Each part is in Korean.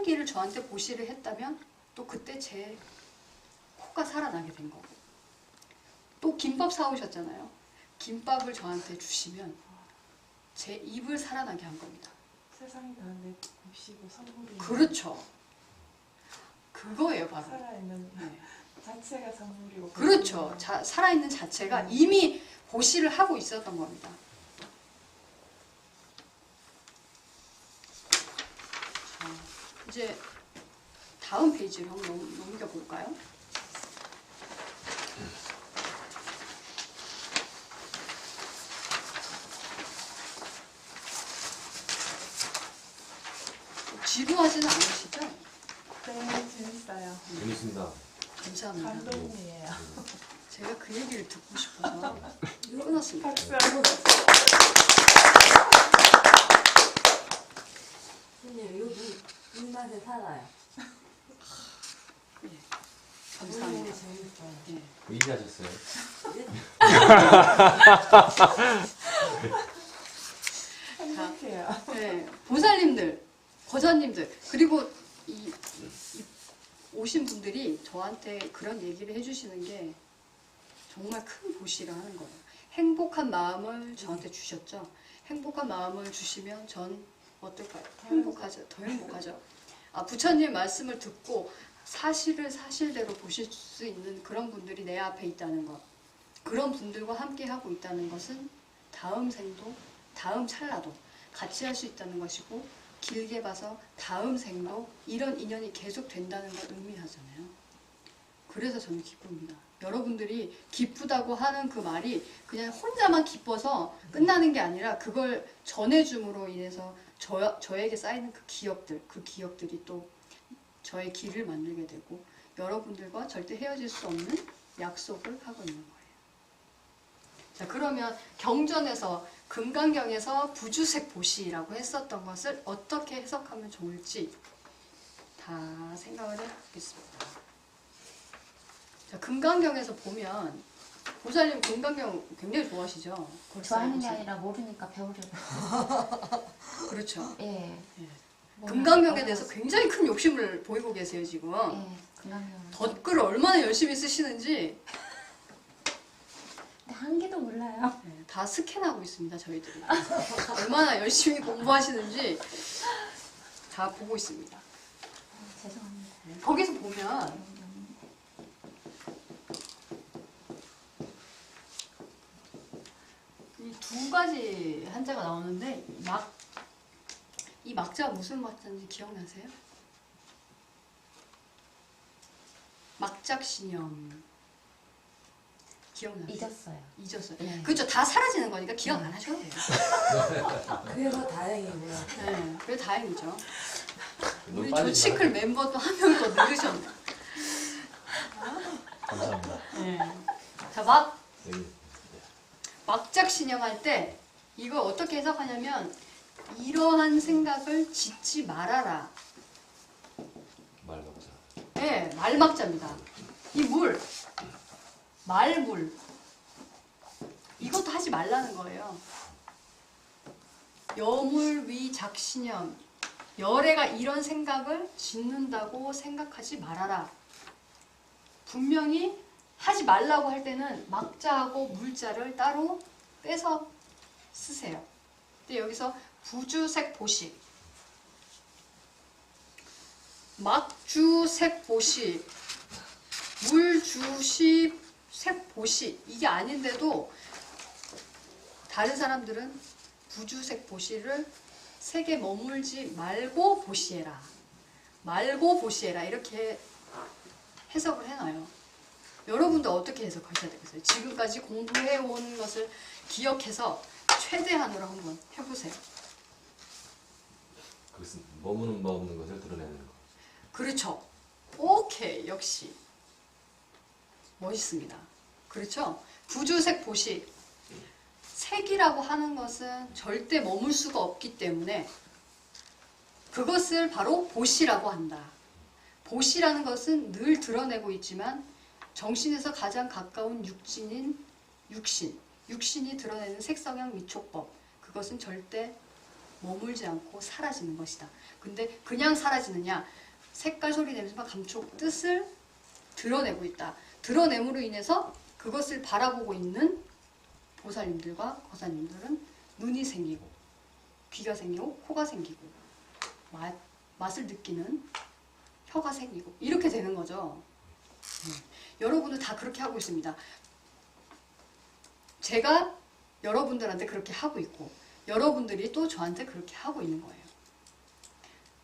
상기를 저한테 보시를 했다면 또 그때 제 코가 살아나게 된 거고, 또 김밥 사오셨잖아요. 김밥을 저한테 주시면 제 입을 살아나게 한 겁니다. 세상이 다 내 몫이고 선물이. 그렇죠. 그거예요, 바로. 살아있는 네. 자체가 선물이고. 그렇죠. 살아있는 자체가 이미 보시를 하고 있었던 겁니다. 자, 이제 다음 페이지로 한번 넘겨볼까요? 지루하지는 않으시죠? 네, 재밌어요. 재밌습니다. 감사합니다. 감동이에요. 제가 그 얘기를 듣고 싶어서 끊었습니다. 박수. 근데 여기 이 맛에 살아요. 네, 감사합니다. 재밌어요. 네. 의지하셨어요? 행복해요. 네, 보살님들, 거자님들, 그리고 이 오신 분들이 저한테 그런 얘기를 해주시는 게 정말 큰 보시를 하는 거예요. 행복한 마음을 저한테 주셨죠. 행복한 마음을 주시면 전 어떨까요? 행복하죠. 더 행복하죠. 아, 부처님 말씀을 듣고 사실을 사실대로 보실 수 있는 그런 분들이 내 앞에 있다는 것, 그런 분들과 함께 하고 있다는 것은 다음 생도, 다음 찰나도 같이 할 수 있다는 것이고, 길게 봐서 다음 생도 이런 인연이 계속 된다는 걸 의미하잖아요. 그래서 저는 기쁩니다. 여러분들이 기쁘다고 하는 그 말이 그냥 혼자만 기뻐서 끝나는 게 아니라 그걸 전해줌으로 인해서 저에게 쌓이는 그 기억들이 또 저의 길을 만들게 되고, 여러분들과 절대 헤어질 수 없는 약속을 하고 있는 거예요. 자, 그러면 경전에서 금강경에서 부주색 보시라고 했었던 것을 어떻게 해석하면 좋을지 다 생각을 해보겠습니다. 자, 금강경에서 보면 보살님 금강경 굉장히 좋아하시죠? 좋아하는 게 아니라 모르니까 배우려고. 그렇죠. 예. 예. 금강경에 대해서 굉장히 큰 욕심을 보이고 계세요, 지금. 예. 금강경. 덧글을 얼마나 열심히 쓰시는지 근데 한 개도 몰라요. 네, 다 스캔하고 있습니다, 저희들이. 얼마나 열심히 공부하시는지 다 보고 있습니다. 죄송합니다. 네, 거기서 보면 이 두 가지 한자가 나오는데 이 막자가 무슨 막자인지 기억나세요? 막작신염 기억나세요? 잊었어요. 잊었어요. 네. 그렇죠. 다 사라지는 거니까 기억 안 하셔도 돼요. 그래서 다행이고요. 네, 그래 다행이죠. 너무 우리 빠지지 조치클 멤버 또 한 명 더 늘으셨네. 감사합니다. 네. 자, 여기 막작신형할 때 이걸 어떻게 해석하냐면 이러한 생각을 짓지 말아라. 말박자. 네, 말막자입니다. 이 물, 말물. 이것도 하지 말라는 거예요. 여물위 작신형. 열애가 이런 생각을 짓는다고 생각하지 말아라. 분명히 하지 말라고 할 때는 막자하고 물자를 따로 빼서 쓰세요. 근데 여기서 부주색 보시, 막주색 보시, 물주시 색 보시, 이게 아닌데도 다른 사람들은 부주색 보시를 색에 머물지 말고 보시해라, 말고 보시해라 이렇게 해석을 해놔요. 여러분도 어떻게 해석하셔야 되겠어요? 지금까지 공부해온 것을 기억해서 최대한으로 한번 해보세요. 그것은 머무는 바 없는 것을 드러내는 것. 그렇죠. 오케이, 역시 멋있습니다. 그렇죠? 부주색 보시, 색이라고 하는 것은 절대 머물 수가 없기 때문에 그것을 바로 보시라고 한다. 보시라는 것은 늘 드러내고 있지만 정신에서 가장 가까운 육신인 육신이 드러내는 색성향 미촉법, 그것은 절대 머물지 않고 사라지는 것이다. 근데 그냥 사라지느냐? 색깔, 소리, 냄새만 감촉, 뜻을 드러내고 있다. 드러냄으로 인해서 그것을 바라보고 있는 보살님들과 거사님들은 눈이 생기고 귀가 생기고 코가 생기고 맛을 느끼는 혀가 생기고 이렇게 되는 거죠. 여러분도 다 그렇게 하고 있습니다. 제가 여러분들한테 그렇게 하고 있고 여러분들이 또 저한테 그렇게 하고 있는 거예요.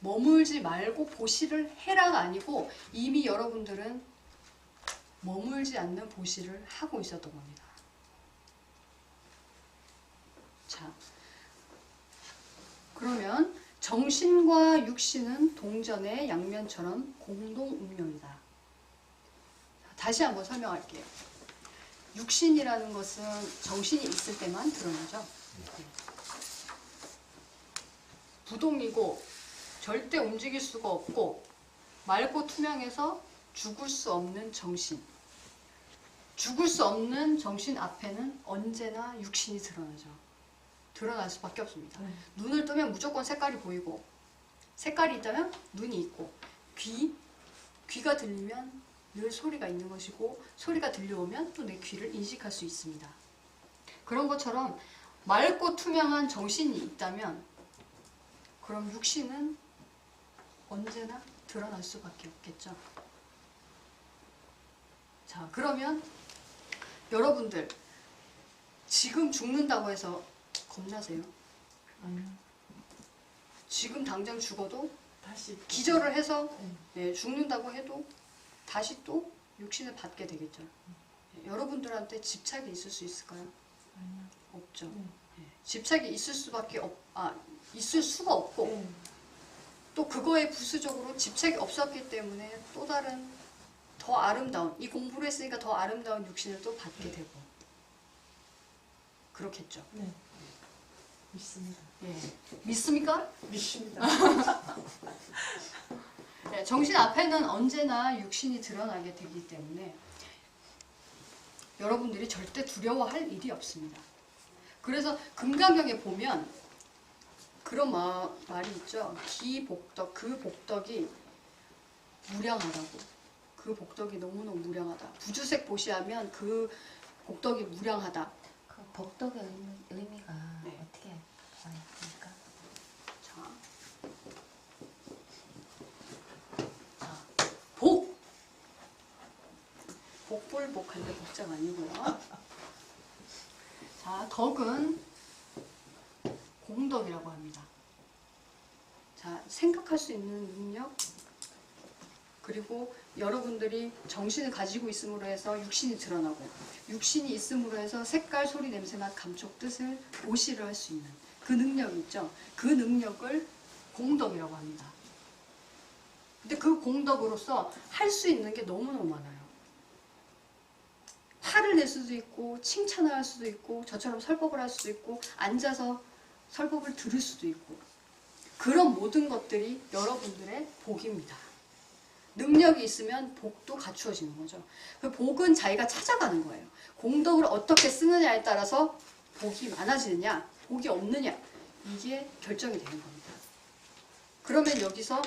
머물지 말고 보시를 해라가 아니고 이미 여러분들은 머물지 않는 보시를 하고 있었던 겁니다. 자, 그러면 정신과 육신은 동전의 양면처럼 공동 운명이다. 다시 한번 설명할게요. 육신이라는 것은 정신이 있을 때만 드러나죠. 부동이고 절대 움직일 수가 없고 맑고 투명해서 죽을 수 없는 정신. 죽을 수 없는 정신 앞에는 언제나 육신이 드러나죠. 드러날 수밖에 없습니다. 눈을 뜨면 무조건 색깔이 보이고 색깔이 있다면 눈이 있고 귀가 들리면 늘 소리가 있는 것이고 소리가 들려오면 또 내 귀를 인식할 수 있습니다. 그런 것처럼 맑고 투명한 정신이 있다면 그럼 육신은 언제나 드러날 수밖에 없겠죠. 자, 그러면 여러분들 지금 죽는다고 해서 겁나세요? 아니요. 지금 당장 죽어도 다시 기절을 해서 네. 죽는다고 해도 다시 또 육신을 받게 되겠죠. 여러분들한테 집착이 있을 수 있을까요? 아니요. 없죠. 네. 집착이 있을 수가 없고 네. 또 그거에 부수적으로 집착이 없었기 때문에 또 다른 더 아름다운 이 공부를 했으니까 더 아름다운 육신을 또 받게 되고 그렇겠죠. 네. 믿습니다. 믿습니까? 믿습니다. 네, 정신 앞에는 언제나 육신이 드러나게 되기 때문에 여러분들이 절대 두려워할 일이 없습니다. 그래서 금강경에 보면 그런 말이 있죠. 기복덕, 그 복덕이 무량하다고. 그 복덕이 너무너무 무량하다. 부주색 보시하면 그 복덕이 무량하다. 그 복덕의 의미가 네. 어떻게 보입니까? 자, 복! 복불복한데 복자가 아니고요. 자, 덕은 공덕이라고 합니다. 자, 생각할 수 있는 능력, 그리고 여러분들이 정신을 가지고 있음으로 해서 육신이 드러나고, 육신이 있음으로 해서 색깔, 소리, 냄새, 맛, 감촉, 뜻을 오시를 할 수 있는 그 능력이 있죠. 그 능력을 공덕이라고 합니다. 근데 그 공덕으로서 할 수 있는 게 너무너무 많아요. 화를 낼 수도 있고, 칭찬을 할 수도 있고, 저처럼 설법을 할 수도 있고, 앉아서 설법을 들을 수도 있고, 그런 모든 것들이 여러분들의 복입니다. 능력이 있으면 복도 갖추어지는 거죠. 그 복은 자기가 찾아가는 거예요. 공덕을 어떻게 쓰느냐에 따라서 복이 많아지느냐, 복이 없느냐, 이게 결정이 되는 겁니다. 그러면 여기서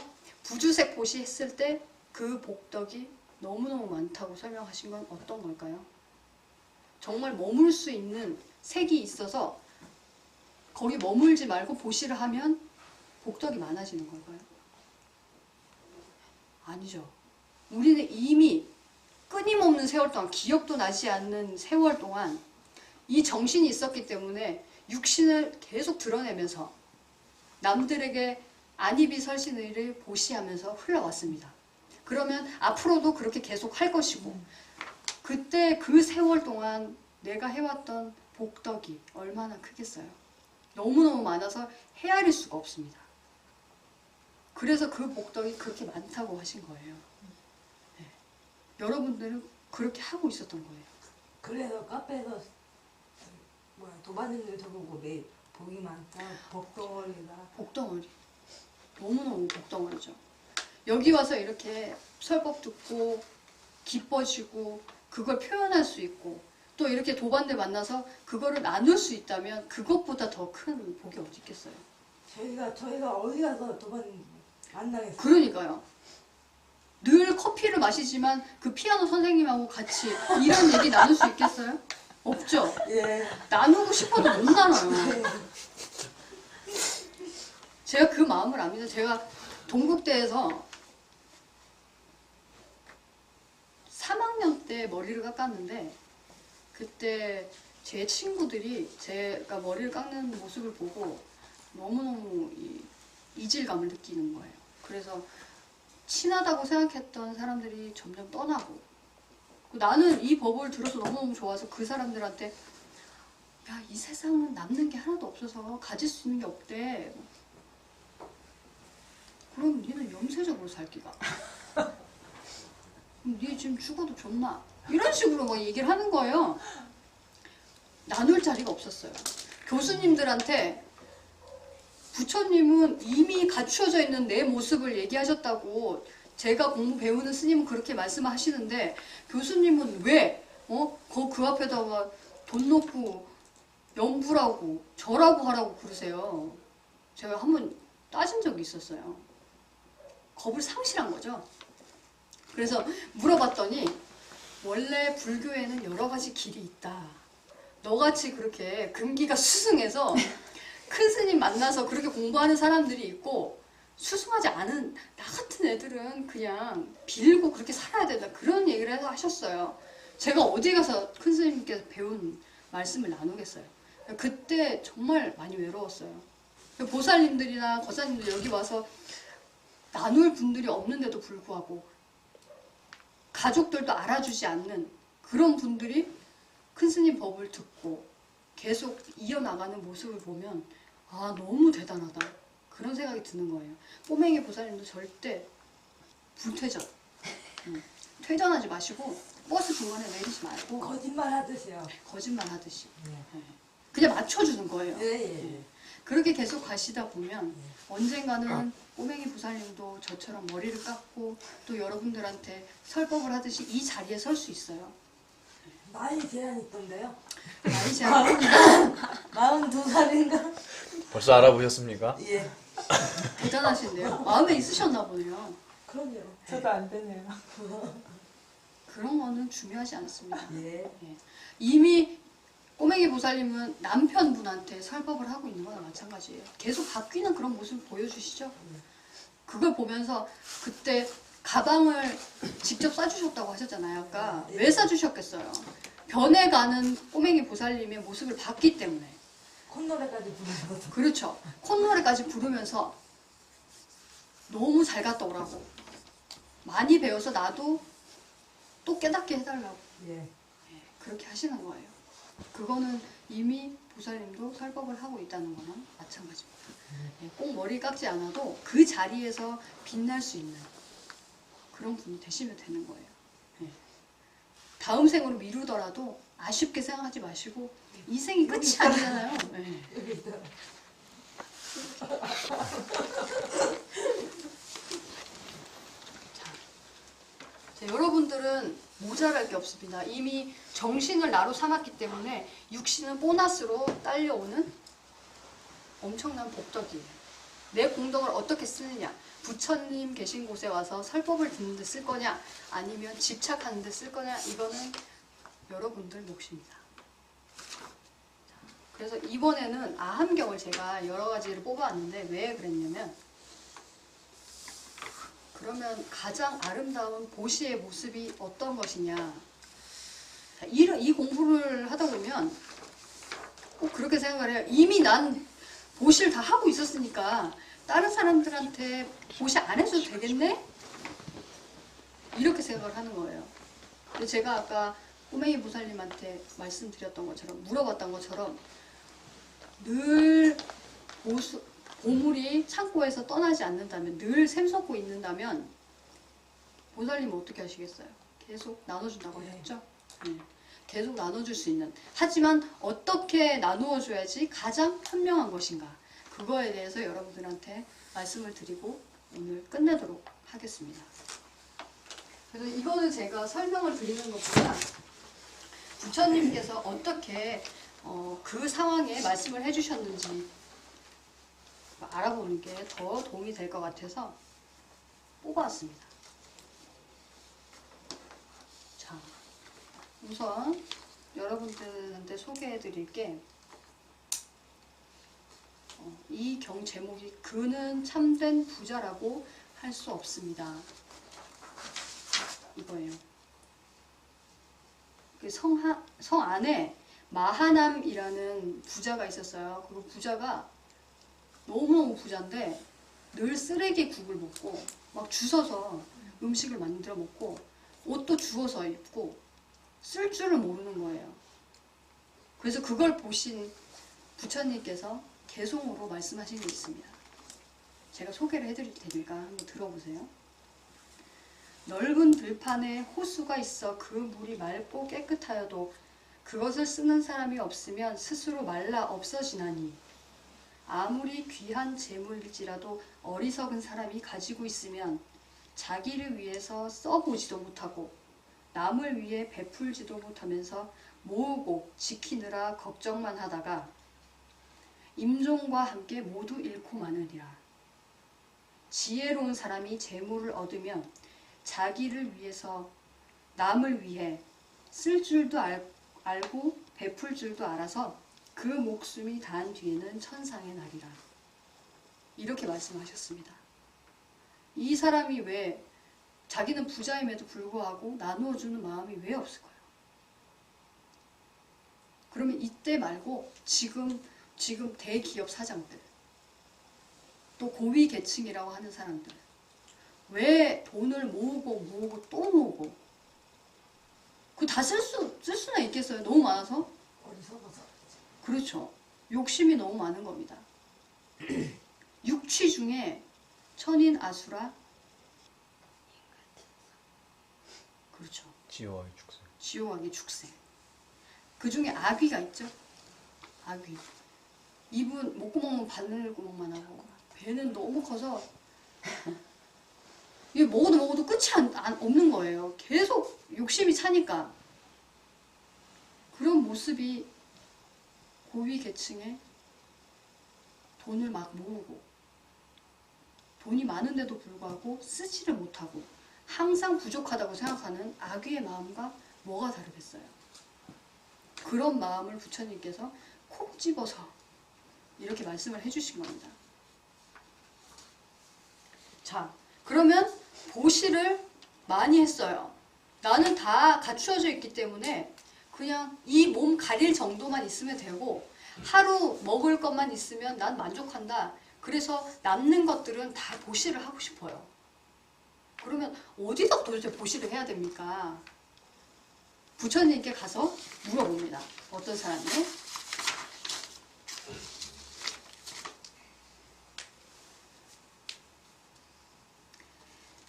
부주색 보시 했을 때 그 복덕이 너무너무 많다고 설명하신 건 어떤 걸까요? 정말 머물 수 있는 색이 있어서 거기 머물지 말고 보시를 하면 복덕이 많아지는 걸까요? 아니죠. 우리는 이미 끊임없는 세월 동안, 기억도 나지 않는 세월 동안 이 정신이 있었기 때문에 육신을 계속 드러내면서 남들에게 안입이 설신의를 보시하면서 흘러왔습니다. 그러면 앞으로도 그렇게 계속 할 것이고, 그때 그 세월 동안 내가 해왔던 복덕이 얼마나 크겠어요. 너무너무 많아서 헤아릴 수가 없습니다. 그래서 그 복덕이 그렇게 많다고 하신 거예요. 네. 여러분들은 그렇게 하고 있었던 거예요. 그래서 카페에서 도반님들 저보고 매일 복이 많다, 복덩어리다. 복덩어리. 너무너무 복덩어리죠. 여기 와서 이렇게 설법 듣고 기뻐지고 그걸 표현할 수 있고 또 이렇게 도반들 만나서 그거를 나눌 수 있다면 그것보다 더 큰 복이 어디 있겠어요. 저희가 어디 가서 도반 안 나겠어요. 그러니까요. 늘 커피를 마시지만 그 피아노 선생님하고 같이 이런 얘기 나눌 수 있겠어요? 없죠. 예. 나누고 싶어도 못 나눠요. 제가 그 마음을 압니다. 제가 동국대에서 3학년 때 머리를 깎았는데 그때 제 친구들이 제가 머리를 깎는 모습을 보고 너무너무 이질감을 느끼는 거예요. 그래서 친하다고 생각했던 사람들이 점점 떠나고 나는 이 법을 들어서 너무너무 좋아서 그 사람들한테 야, 이 세상은 남는 게 하나도 없어서 가질 수 있는 게 없대. 그럼 니는 염세적으로 살 기가. 니 지금 죽어도 좋나? 이런 식으로 막 얘기를 하는 거예요. 나눌 자리가 없었어요. 교수님들한테 부처님은 이미 갖추어져 있는 내 모습을 얘기하셨다고 제가 공부 배우는 스님은 그렇게 말씀하시는데 교수님은 왜 그 앞에다가 돈 놓고 염불하고 절하고 하라고 그러세요. 제가 한번 따진 적이 있었어요. 겁을 상실한 거죠. 그래서 물어봤더니 원래 불교에는 여러 가지 길이 있다. 너같이 그렇게 금기가 수승해서 큰 스님 만나서 그렇게 공부하는 사람들이 있고 수승하지 않은 나 같은 애들은 그냥 빌고 그렇게 살아야 된다. 그런 얘기를 해서 하셨어요. 제가 어디 가서 큰 스님께서 배운 말씀을 나누겠어요. 그때 정말 많이 외로웠어요. 보살님들이나 거사님들 여기 와서 나눌 분들이 없는데도 불구하고 가족들도 알아주지 않는 그런 분들이 큰 스님 법을 듣고 계속 이어나가는 모습을 보면 아 너무 대단하다 그런 생각이 드는 거예요. 꼬맹이 보살님도 절대 불퇴전 퇴전하지 마시고 버스 중간에 내리지 말고 거짓말 하듯이요. 거짓말 하듯이 예. 그냥 맞춰주는 거예요. 예. 그렇게 계속 가시다 보면 언젠가는 꼬맹이 보살님도 저처럼 머리를 깎고 또 여러분들한테 설법을 하듯이 이 자리에 설 수 있어요. 나이 제한 있던데요? 나이 제한 42살인가? 벌써 알아보셨습니까? 예. 대단하신데요. 마음에 있으셨나 보네요. 그럼요. 저도 안 되네요. 그런 거는 중요하지 않습니다. 예. 이미 꼬맹이 보살님은 남편분한테 설법을 하고 있는 거나 마찬가지예요. 계속 바뀌는 그런 모습을 보여주시죠. 그걸 보면서 그때 가방을 직접 싸주셨다고 하셨잖아요. 아까 왜 싸주셨겠어요? 변해가는 꼬맹이 보살님의 모습을 봤기 때문에. 콧노래까지 부르면서. 그렇죠. 콧노래까지 부르면서 너무 잘 갔다 오라고. 많이 배워서 나도 또 깨닫게 해달라고. 예. 그렇게 하시는 거예요. 그거는 이미 보살님도 설법을 하고 있다는 거랑 마찬가지입니다. 꼭 머리 깎지 않아도 그 자리에서 빛날 수 있는 그런 분이 되시면 되는 거예요. 다음 생으로 미루더라도 아쉽게 생각하지 마시고 이 생이 끝이 아니잖아요. 여기 있다. 자, 여러분들은 모자랄 게 없습니다. 이미 정신을 나로 삼았기 때문에 육신은 보너스로 딸려오는 엄청난 복덕이에요. 내 공덕을 어떻게 쓰느냐? 부처님 계신 곳에 와서 설법을 듣는 데 쓸 거냐? 아니면 집착하는 데 쓸 거냐? 이거는 여러분들 몫입니다. 그래서 이번에는 아함경을 제가 여러 가지를 뽑아왔는데 왜 그랬냐면 그러면 가장 아름다운 보시의 모습이 어떤 것이냐. 자, 이 공부를 하다 보면 꼭 그렇게 생각을 해요. 이미 난 보시를 다 하고 있었으니까 다른 사람들한테 보시 안 해줘도 되겠네? 이렇게 생각을 하는 거예요. 근데 제가 아까 꼬맹이 보살님한테 말씀드렸던 것처럼 물어봤던 것처럼 늘 보물이 창고에서 떠나지 않는다면 늘 샘솟고 있는다면 보살님은 어떻게 하시겠어요? 계속 나눠준다고 하셨죠? 네. 계속 나눠줄 수 있는 하지만 어떻게 나누어 줘야지 가장 현명한 것인가 그거에 대해서 여러분들한테 말씀을 드리고 오늘 끝내도록 하겠습니다. 그래서 이거는 제가 설명을 드리는 것보다 부처님께서 어떻게 그 상황에 말씀을 해주셨는지 알아보는 게 더 도움이 될 것 같아서 뽑아왔습니다. 자, 우선 여러분들한테 소개해 드릴 게 이 제목이 그는 참된 부자라고 할 수 없습니다. 이거예요. 그 성 안에 마하남이라는 부자가 있었어요. 그 부자가 너무너무 부자인데 늘 쓰레기 국을 먹고 막 주워서 음식을 만들어 먹고 옷도 주워서 입고 쓸 줄을 모르는 거예요. 그래서 그걸 보신 부처님께서 개송으로 말씀하신 게 있습니다. 제가 소개를 해드릴 테니까 한번 들어보세요. 넓은 들판에 호수가 있어 그 물이 맑고 깨끗하여도 그것을 쓰는 사람이 없으면 스스로 말라 없어지나니 아무리 귀한 재물일지라도 어리석은 사람이 가지고 있으면 자기를 위해서 써보지도 못하고 남을 위해 베풀지도 못하면서 모으고 지키느라 걱정만 하다가 임종과 함께 모두 잃고 마느니라. 지혜로운 사람이 재물을 얻으면 자기를 위해서 남을 위해 쓸 줄도 알고 베풀 줄도 알아서 그 목숨이 단 뒤에는 천상의 날이라. 이렇게 말씀하셨습니다. 이 사람이 왜 자기는 부자임에도 불구하고 나누어주는 마음이 왜 없을까요? 그러면 이때 말고 지금 대기업 사장들 또 고위 계층이라고 하는 사람들 왜 돈을 모으고 또 모으고 그 다 쓸 수나 있겠어요? 너무 많아서? 어리석어서. 그렇죠. 욕심이 너무 많은 겁니다. 육취 중에 천인 아수라 그렇죠. 지오와의 축생. 지오와의 축생. 그 중에 아귀가 있죠. 아귀. 입은 목구멍은 바늘구멍만 하고 배는 너무 커서 이게 먹어도 끝이 없는 거예요. 계속 욕심이 차니까. 그런 모습이 고위 계층에 돈을 막 모으고 돈이 많은데도 불구하고 쓰지를 못하고 항상 부족하다고 생각하는 아귀의 마음과 뭐가 다르겠어요? 그런 마음을 부처님께서 콕 집어서 이렇게 말씀을 해주신 겁니다. 자, 그러면 보시를 많이 했어요. 나는 다 갖추어져 있기 때문에 그냥 이 몸 가릴 정도만 있으면 되고 하루 먹을 것만 있으면 난 만족한다. 그래서 남는 것들은 다 보시를 하고 싶어요. 그러면 어디다 도대체 보시를 해야 됩니까? 부처님께 가서 물어봅니다. 어떤 사람이?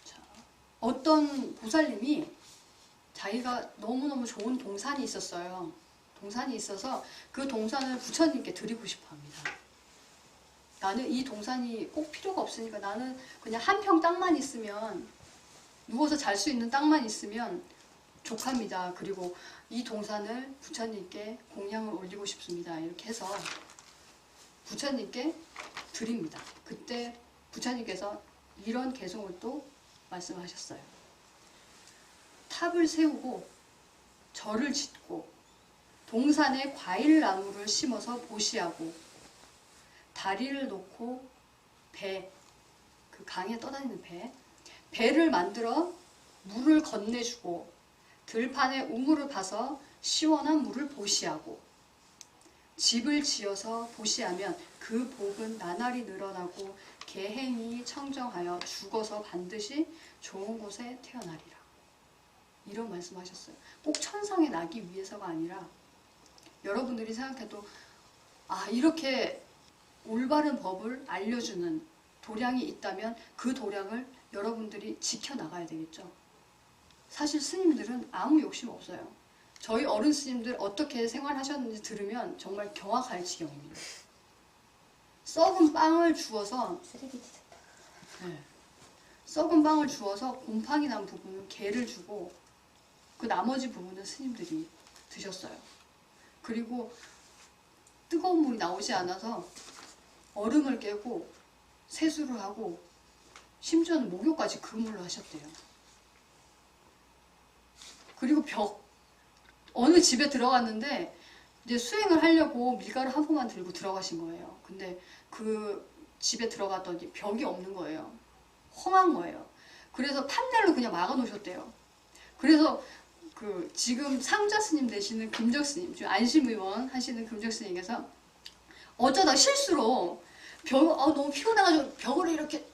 자, 어떤 보살님이 자기가 너무너무 좋은 동산이 있었어요. 동산이 있어서 그 동산을 부처님께 드리고 싶어 합니다. 나는 이 동산이 꼭 필요가 없으니까 나는 그냥 한 평 땅만 있으면 누워서 잘 수 있는 땅만 있으면 족합니다. 그리고 이 동산을 부처님께 공양을 올리고 싶습니다. 이렇게 해서 부처님께 드립니다. 그때 부처님께서 이런 개송을 또 말씀하셨어요. 탑을 세우고 절을 짓고 동산에 과일나무를 심어서 보시하고 다리를 놓고 그 강에 떠다니는 배를 만들어 물을 건네주고 들판에 우물을 파서 시원한 물을 보시하고 집을 지어서 보시하면 그 복은 나날이 늘어나고 계행이 청정하여 죽어서 반드시 좋은 곳에 태어나리라. 이런 말씀하셨어요. 꼭 천상에 나기 위해서가 아니라 여러분들이 생각해도 이렇게 올바른 법을 알려주는 도량이 있다면 그 도량을 여러분들이 지켜나가야 되겠죠. 사실 스님들은 아무 욕심 없어요. 저희 어른 스님들 어떻게 생활하셨는지 들으면 정말 경악할 지경입니다. 썩은 빵을 주워서 쓰레기 뒤졌다. 썩은 빵을 주워서 곰팡이 난 부분은 개를 주고 그 나머지 부분은 스님들이 드셨어요. 그리고 뜨거운 물이 나오지 않아서 얼음을 깨고 세수를 하고 심지어는 목욕까지 그물로 하셨대요. 그리고 어느 집에 들어갔는데 이제 수행을 하려고 밀가루 한 포만 들고 들어가신 거예요. 근데 그 집에 들어갔더니 벽이 없는 거예요. 험한 거예요. 그래서 판넬로 그냥 막아 놓으셨대요. 그래서 그 지금 상자 스님 되시는 금적 스님, 지금 안심의원 하시는 금적 스님께서 어쩌다 실수로 너무 피곤해가지고 벽을 이렇게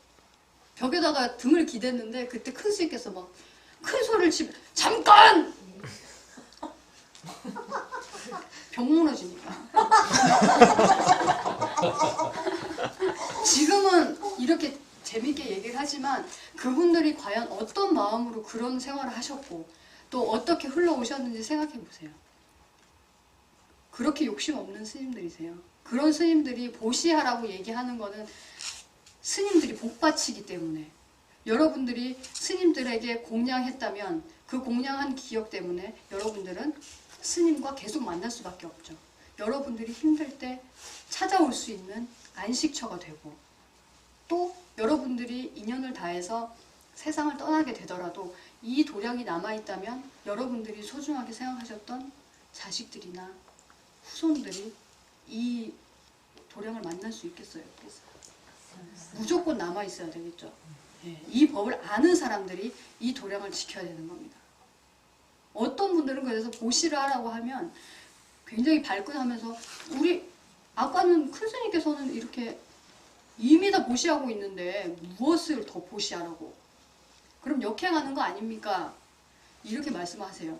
벽에다가 등을 기댔는데 그때 큰 스님께서 막 큰 소리를 치면 잠깐! 벽 무너지니까. 지금은 이렇게 재밌게 얘기를 하지만 그분들이 과연 어떤 마음으로 그런 생활을 하셨고 또 어떻게 흘러오셨는지 생각해 보세요. 그렇게 욕심 없는 스님들이세요. 그런 스님들이 보시하라고 얘기하는 거는 스님들이 복받치기 때문에 여러분들이 스님들에게 공양했다면 그 공양한 기억 때문에 여러분들은 스님과 계속 만날 수밖에 없죠. 여러분들이 힘들 때 찾아올 수 있는 안식처가 되고 또 여러분들이 인연을 다해서 세상을 떠나게 되더라도 이 도량이 남아있다면 여러분들이 소중하게 생각하셨던 자식들이나 후손들이 이 도량을 만날 수 있겠어요? 무조건 남아있어야 되겠죠. 예, 이 법을 아는 사람들이 이 도량을 지켜야 되는 겁니다. 어떤 분들은 그래서 보시를 하라고 하면 굉장히 발끈하면서 우리 아까는 큰 스님께서는 이렇게 이미 다 보시하고 있는데 무엇을 더 보시하라고? 그럼 역행하는 거 아닙니까? 이렇게 말씀하세요.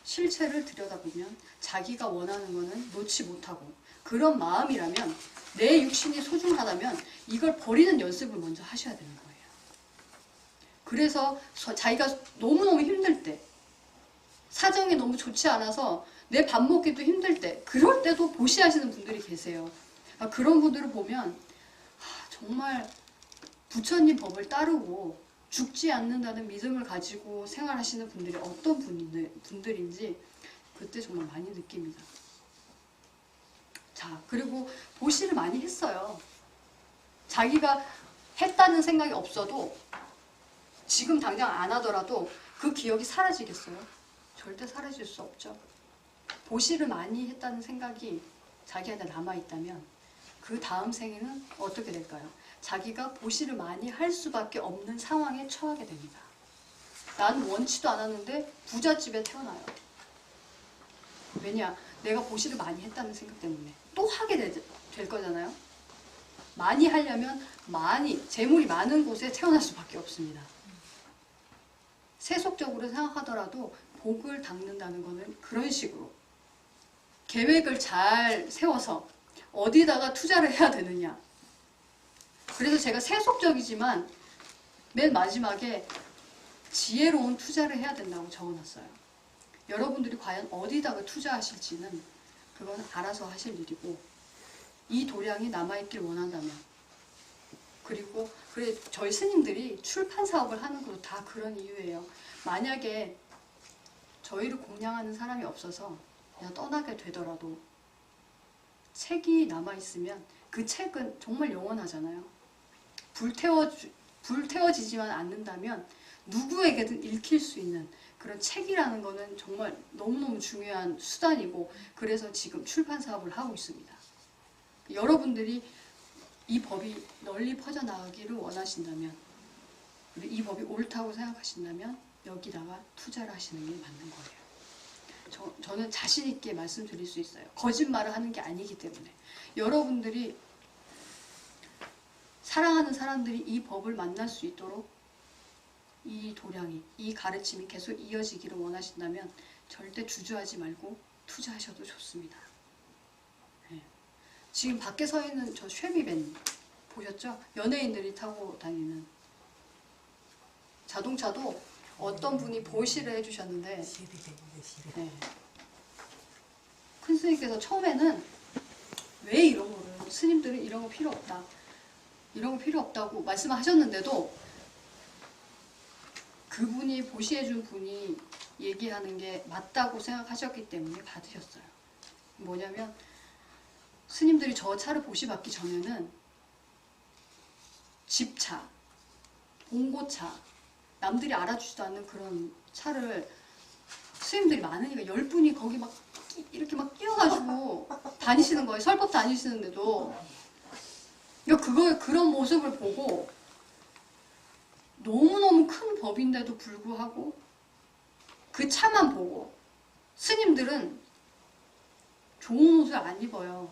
실체를 들여다보면 자기가 원하는 거는 놓지 못하고 그런 마음이라면 내 육신이 소중하다면 이걸 버리는 연습을 먼저 하셔야 되는 거예요. 그래서 자기가 너무너무 힘들 때 사정이 너무 좋지 않아서 내 밥 먹기도 힘들 때 그럴 때도 보시하시는 분들이 계세요. 그런 분들을 보면 정말 부처님 법을 따르고 죽지 않는다는 믿음을 가지고 생활하시는 분들이 어떤 분들인지 그때 정말 많이 느낍니다. 자, 그리고 보시를 많이 했어요. 자기가 했다는 생각이 없어도 지금 당장 안 하더라도 그 기억이 사라지겠어요? 절대 사라질 수 없죠. 보시를 많이 했다는 생각이 자기한테 남아있다면 그 다음 생에는 어떻게 될까요? 자기가 보시를 많이 할 수밖에 없는 상황에 처하게 됩니다. 나는 원치도 않았는데 부잣집에 태어나요. 왜냐? 내가 보시를 많이 했다는 생각 때문에 또 하게 될 거잖아요. 많이 하려면 재물이 많은 곳에 태어날 수밖에 없습니다. 세속적으로 생각하더라도 복을 닦는다는 것은 그런 식으로 계획을 잘 세워서 어디다가 투자를 해야 되느냐. 그래서 제가 세속적이지만 맨 마지막에 지혜로운 투자를 해야 된다고 적어놨어요. 여러분들이 과연 어디다가 투자하실지는 그건 알아서 하실 일이고 이 도량이 남아있길 원한다면 그리고 저희 스님들이 출판 사업을 하는 것도 다 그런 이유예요. 만약에 저희를 공양하는 사람이 없어서 그냥 떠나게 되더라도 책이 남아있으면 그 책은 정말 영원하잖아요. 불태워지지만 않는다면 누구에게든 읽힐 수 있는 그런 책이라는 거는 정말 너무너무 중요한 수단이고 그래서 지금 출판 사업을 하고 있습니다. 여러분들이 이 법이 널리 퍼져나가기를 원하신다면 그리고 이 법이 옳다고 생각하신다면 여기다가 투자를 하시는 게 맞는 거예요. 저는 자신 있게 말씀드릴 수 있어요. 거짓말을 하는 게 아니기 때문에 여러분들이 사랑하는 사람들이 이 법을 만날 수 있도록 이 도량이, 이 가르침이 계속 이어지기를 원하신다면 절대 주저하지 말고 투자하셔도 좋습니다. 네. 지금 밖에 서 있는 저 쉐미밴 보셨죠? 연예인들이 타고 다니는 자동차도 어떤 분이 보시를 해주셨는데 네. 큰 스님께서 처음에는 왜 이런 거를 스님들은 이런 거 필요 없다 이런 거 필요 없다고 말씀하셨는데도 그분이 보시해준 분이 얘기하는 게 맞다고 생각하셨기 때문에 받으셨어요. 뭐냐면 스님들이 저 차를 보시 받기 전에는 집차, 봉고차, 남들이 알아주지도 않는 그런 차를 스님들이 많으니까 10분이 거기 막 이렇게 막 끼어가지고 다니시는 거예요. 설법 다니시는데도. 그러니까 그런 모습을 보고 너무너무 큰 법인데도 불구하고 그 차만 보고 스님들은 좋은 옷을 안 입어요.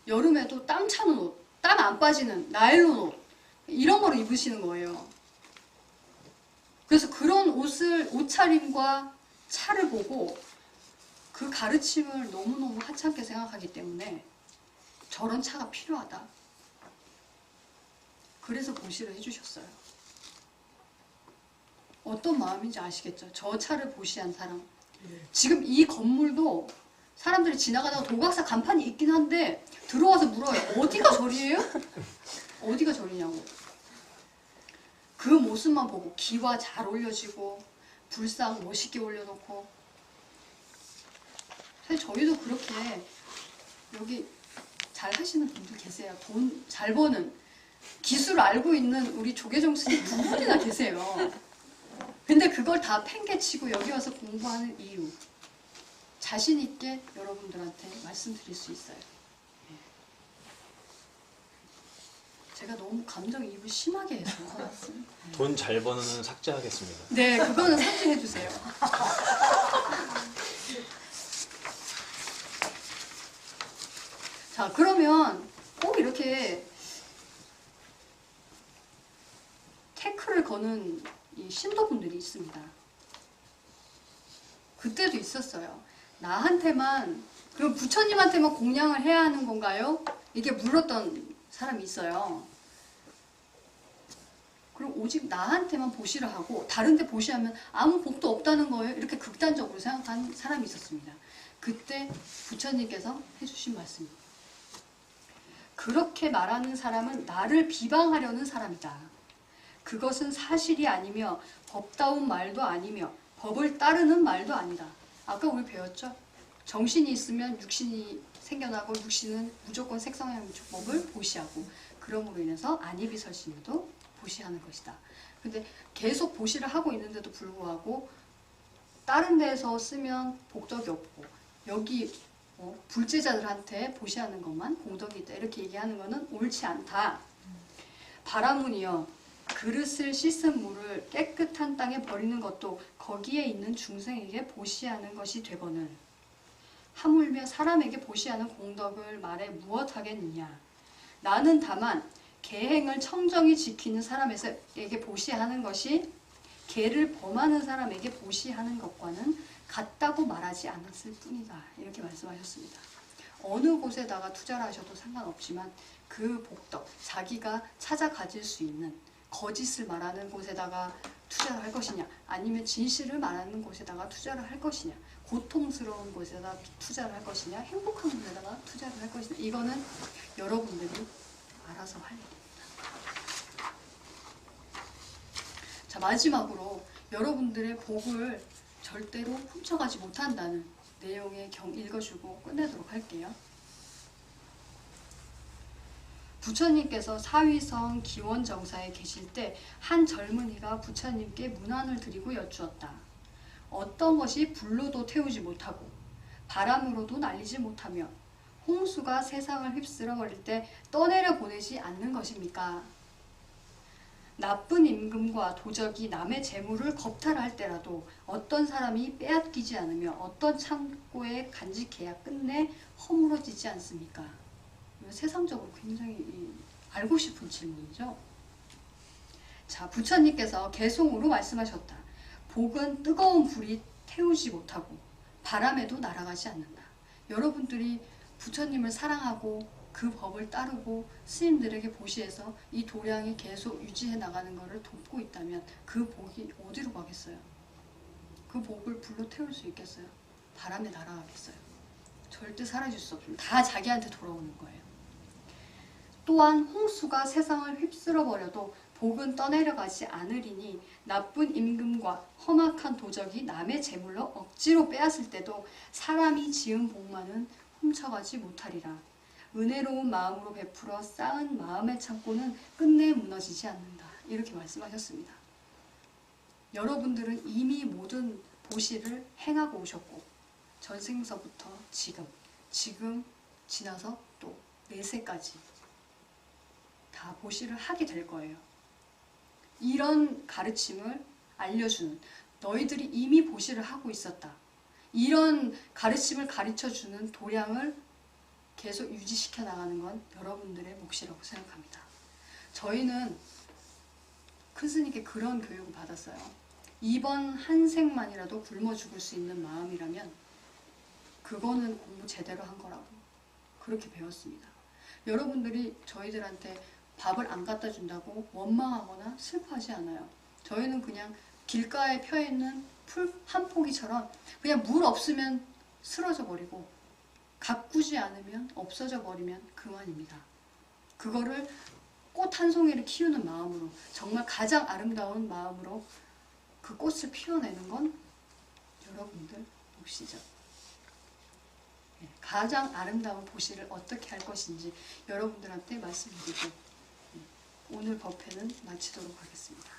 여름에도 땀 차는 옷, 땀 안 빠지는 나일론 옷 이런 거를 입으시는 거예요. 그래서 그런 옷차림과 차를 보고 그 가르침을 너무너무 하찮게 생각하기 때문에 저런 차가 필요하다. 그래서 보시를 해주셨어요. 어떤 마음인지 아시겠죠? 저 차를 보시한 사람. 지금 이 건물도 사람들이 지나가다가 도각사 간판이 있긴 한데 들어와서 물어요. 어디가 절이에요? 어디가 절이냐고. 그 모습만 보고 기와 잘 올려지고 불상 멋있게 올려놓고. 사실 저희도 그렇게 여기 잘 하시는 분들 계세요. 돈 잘 버는 기술 알고 있는 우리 조계종 스님 두 분이나 계세요. 근데 그걸 다 팽개치고 여기 와서 공부하는 이유 자신 있게 여러분들한테 말씀드릴 수 있어요. 제가 너무 감정이입을 심하게 해서 돈 잘 버는 삭제하겠습니다. 네, 그거는 삭제해 주세요. 자, 그러면 꼭 이렇게 태클을 거는 이 신도분들이 있습니다. 그때도 있었어요. 나한테만, 그럼 부처님한테만 공양을 해야 하는 건가요? 이게 물었던 사람이 있어요. 그럼 오직 나한테만 보시를 하고 다른 데 보시하면 아무 복도 없다는 거예요. 이렇게 극단적으로 생각한 사람이 있었습니다. 그때 부처님께서 해주신 말씀입니다. 그렇게 말하는 사람은 나를 비방하려는 사람이다. 그것은 사실이 아니며 법다운 말도 아니며 법을 따르는 말도 아니다. 아까 우리 배웠죠? 정신이 있으면 육신이 생겨나고 육신은 무조건 색성향유축법을 보시하고 그럼으로 인해서 안이비설심도 보시하는 것이다. 근데 계속 보시를 하고 있는데도 불구하고 다른 데서 쓰면 복덕이 없고 여기 불제자들한테 보시하는 것만 공덕이 있다. 이렇게 얘기하는 것은 옳지 않다. 바라문이여 그릇을 씻은 물을 깨끗한 땅에 버리는 것도 거기에 있는 중생에게 보시하는 것이 되거늘 하물며 사람에게 보시하는 공덕을 말해 무엇하겠느냐. 나는 다만 계행을 청정히 지키는 사람에게 보시하는 것이 계를 범하는 사람에게 보시하는 것과는 같다고 말하지 않았을 뿐이다. 이렇게 말씀하셨습니다. 어느 곳에다가 투자를 하셔도 상관없지만 그 복덕, 자기가 찾아 가질 수 있는 거짓을 말하는 곳에다가 투자를 할 것이냐 아니면 진실을 말하는 곳에다가 투자를 할 것이냐 고통스러운 곳에다 투자를 할 것이냐 행복한 곳에다가 투자를 할 것이냐 이거는 여러분들이 알아서 할 일입니다. 자, 마지막으로 여러분들의 복을 절대로 훔쳐가지 못한다는 내용의 경 읽어주고 끝내도록 할게요. 부처님께서 사위성 기원정사에 계실 때 한 젊은이가 부처님께 문안을 드리고 여쭈었다. 어떤 것이 불로도 태우지 못하고 바람으로도 날리지 못하며 홍수가 세상을 휩쓸어 버릴 때 떠내려 보내지 않는 것입니까? 나쁜 임금과 도적이 남의 재물을 겁탈할 때라도 어떤 사람이 빼앗기지 않으며 어떤 창고에 간직해야 끝내 허물어지지 않습니까? 세상적으로 굉장히 알고 싶은 질문이죠. 자, 부처님께서 개송으로 말씀하셨다. 복은 뜨거운 불이 태우지 못하고 바람에도 날아가지 않는다. 여러분들이 부처님을 사랑하고 그 법을 따르고 스님들에게 보시해서 이 도량이 계속 유지해 나가는 것을 돕고 있다면 그 복이 어디로 가겠어요? 그 복을 불로 태울 수 있겠어요? 바람에 날아가겠어요? 절대 사라질 수 없습니다. 다 자기한테 돌아오는 거예요. 또한 홍수가 세상을 휩쓸어 버려도 복은 떠내려가지 않으리니 나쁜 임금과 험악한 도적이 남의 재물로 억지로 빼앗을 때도 사람이 지은 복만은 훔쳐가지 못하리라. 은혜로운 마음으로 베풀어 쌓은 마음의 창고는 끝내 무너지지 않는다. 이렇게 말씀하셨습니다. 여러분들은 이미 모든 보시를 행하고 오셨고 전생서부터 지금 지나서 또 내세까지 다 보시를 하게 될 거예요. 이런 가르침을 알려주는, 너희들이 이미 보시를 하고 있었다, 이런 가르침을 가르쳐주는 도량을 계속 유지시켜 나가는 건 여러분들의 몫이라고 생각합니다. 저희는 큰 스님께 그런 교육을 받았어요. 이번 한 생만이라도 굶어 죽을 수 있는 마음이라면 그거는 공부 제대로 한 거라고 그렇게 배웠습니다. 여러분들이 저희들한테 밥을 안 갖다 준다고 원망하거나 슬퍼하지 않아요. 저희는 그냥 길가에 펴 있는 풀 한 포기처럼 그냥 물 없으면 쓰러져 버리고 가꾸지 않으면 없어져 버리면 그만입니다. 그거를 꽃 한 송이를 키우는 마음으로, 정말 가장 아름다운 마음으로 그 꽃을 피워내는 건 여러분들 몫이죠. 가장 아름다운 보시를 어떻게 할 것인지 여러분들한테 말씀드리고 오늘 법회는 마치도록 하겠습니다.